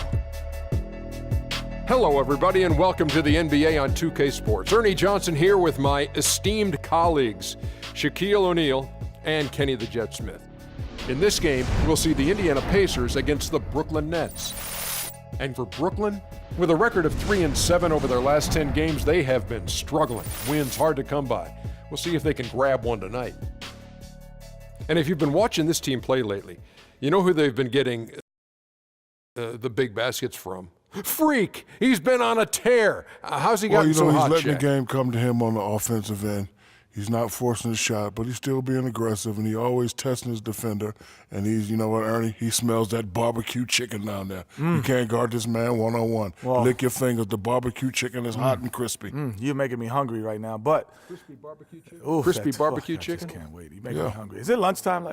Hello, everybody, and welcome to the NBA on 2K Sports. Ernie Johnson here with my esteemed colleagues, Shaquille O'Neal and Kenny the Jet Smith. In this game, we'll see the Indiana Pacers against the Brooklyn Nets. And for Brooklyn, with a record of 3-7 over their last 10 games, they have been struggling. Wins hard to come by. We'll see if they can grab one tonight. And if you've been watching this team play lately, you know who they've been getting the big baskets from? Freak! He's been on a tear. How's he gotten so hot, he's letting Shaq? the game come to him on the offensive end. He's not forcing the shot, but he's still being aggressive, and he always testing his defender. And he's, you know what, Ernie? He smells that barbecue chicken down there. You can't guard this man one-on-one. Well, lick your fingers. The barbecue chicken is hot and crispy. You're making me hungry right now, but Crispy barbecue chicken? oof, Crispy that's- barbecue I chicken? just can't wait. You make me hungry. Is it lunchtime?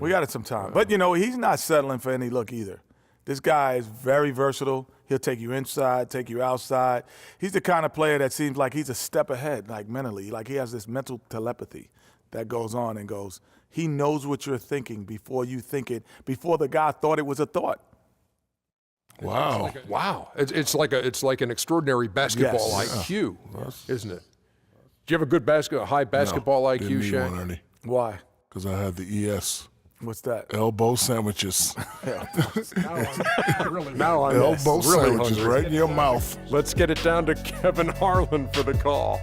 We got it some time. But, you know, he's not settling for any look either. This guy is very versatile. He'll take you inside, take you outside. He's the kind of player that seems like he's a step ahead, like mentally. Like he has this mental telepathy that goes on and goes. He knows what you're thinking before you think it, before the guy thought it was a thought. Wow. Wow. It's like an extraordinary basketball IQ, isn't it? Do you have a good high basketball IQ, Didn't need Shaq? one, Ernie, Why? because I had the ES. What's that? Elbow sandwiches. Now I'm Elbow really sandwiches hungry. right in your mouth. Let's get it down to Kevin Harlan for the call.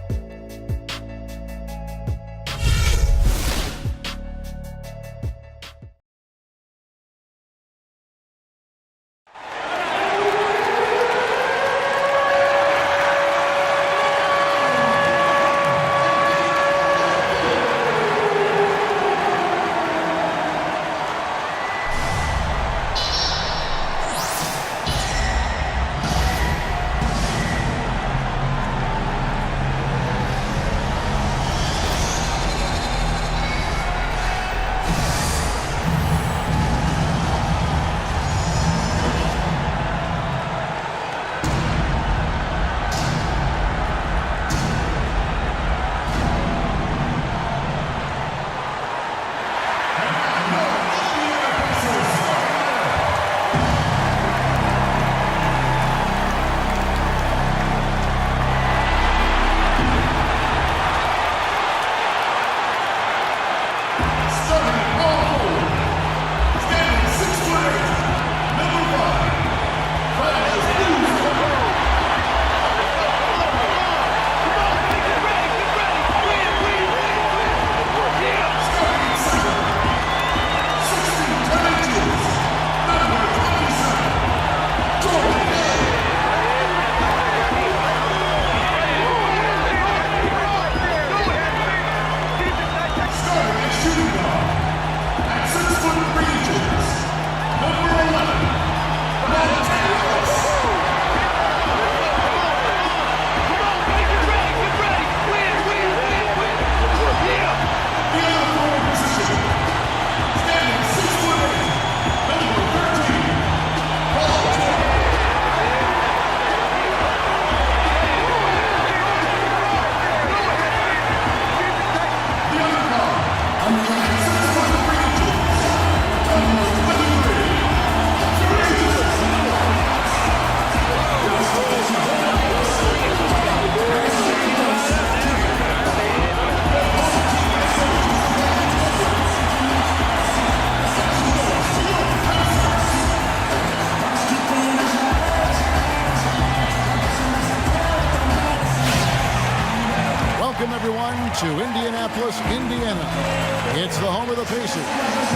the home of the Pacers,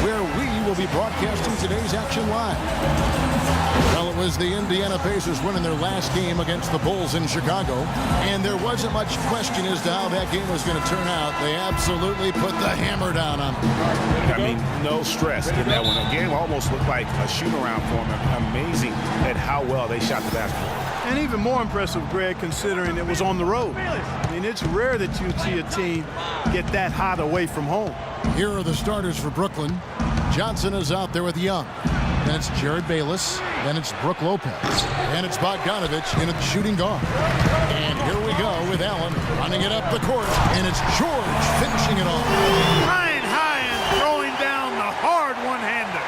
where we will be broadcasting today's action live. Well, it was the Indiana Pacers winning their last game against the Bulls in Chicago, and there wasn't much question as to how that game was going to turn out. They absolutely put the hammer down on them. I mean, no stress in that one. The game almost looked like a shoot-around for them. Amazing at how well they shot the basketball. And even more impressive, Greg, considering it was on the road. I mean, it's rare that you see a team get that hot away from home. Here are the starters for Brooklyn. Johnson is out there with Young. Then it's Jared Bayless. Then it's Brook Lopez. And it's Bogdanovich in at the shooting guard. And here we go with Allen running it up the court. And it's George finishing it off. Flying high and throwing down the hard one-hander.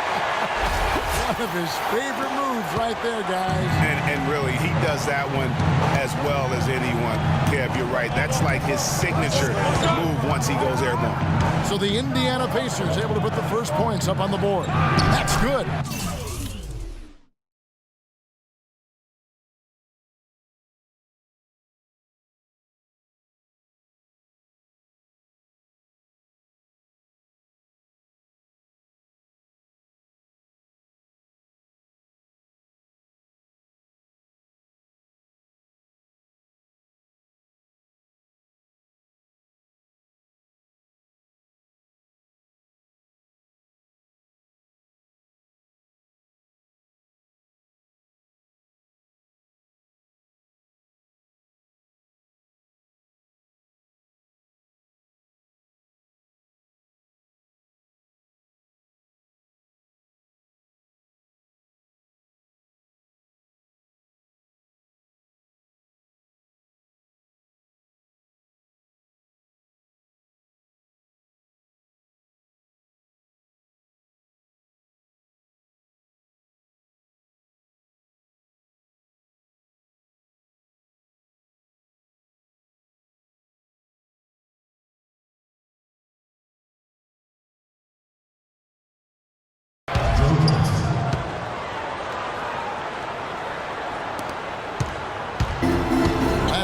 One of his favorite moves right there, guys. And really, he does that one as well as anyone. Kev, you're right. That's like his signature move once he goes airborne. So the Indiana Pacers able to put the first points up on the board. That's good.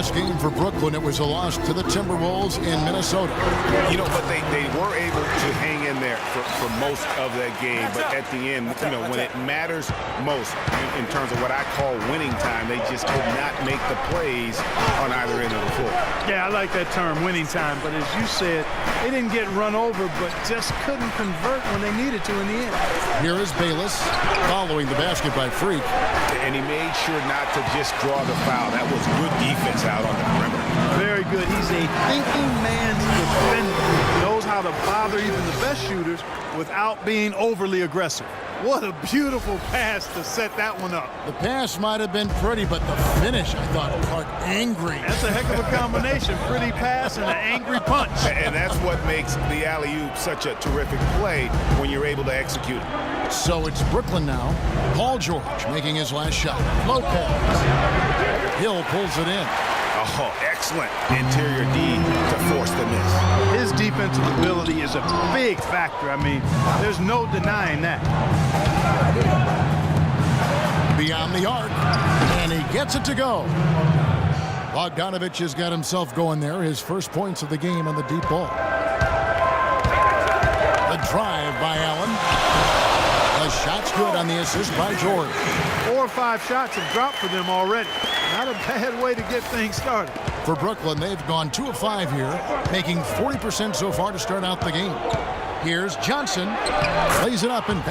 Last game for Brooklyn, it was a loss to the Timberwolves in Minnesota. You know, but they were able to hang in there for most of that game. But at the end, you know, when it matters most in terms of what I call winning time, they just could not make the plays on either end of the floor. Yeah, I like that term, winning time. But as you said, they didn't get run over, but just couldn't convert when they needed to in the end. Here is Bayless following the basket by Freak. And he made sure not to just draw the foul. That was good defense out on the perimeter. Very good. He's a thinking man's defender. Knows how to bother even the best shooters without being overly aggressive. What a beautiful pass to set that one up. The pass might have been pretty, but the finish, I thought, Clark, angry. That's a heck of a combination. Pretty pass and an angry punch. And that's what makes the alley-oop such a terrific play when you're able to execute it. So it's Brooklyn now. Paul George making his last shot. Lopez. Hill pulls it in. Oh, excellent interior D to force the miss. His defensive ability is a big factor. I mean, there's no denying that. Beyond the arc, and he gets it to go. Bogdanovich has got himself going there. His first points of the game on the deep ball. The drive by Allen. The shot's good on the assist by George. 4 or 5 shots have dropped for them already. Not a bad way to get things started. For Brooklyn, they've gone 2 of 5 here, making 40% so far to start out the game. Here's Johnson. Plays it up and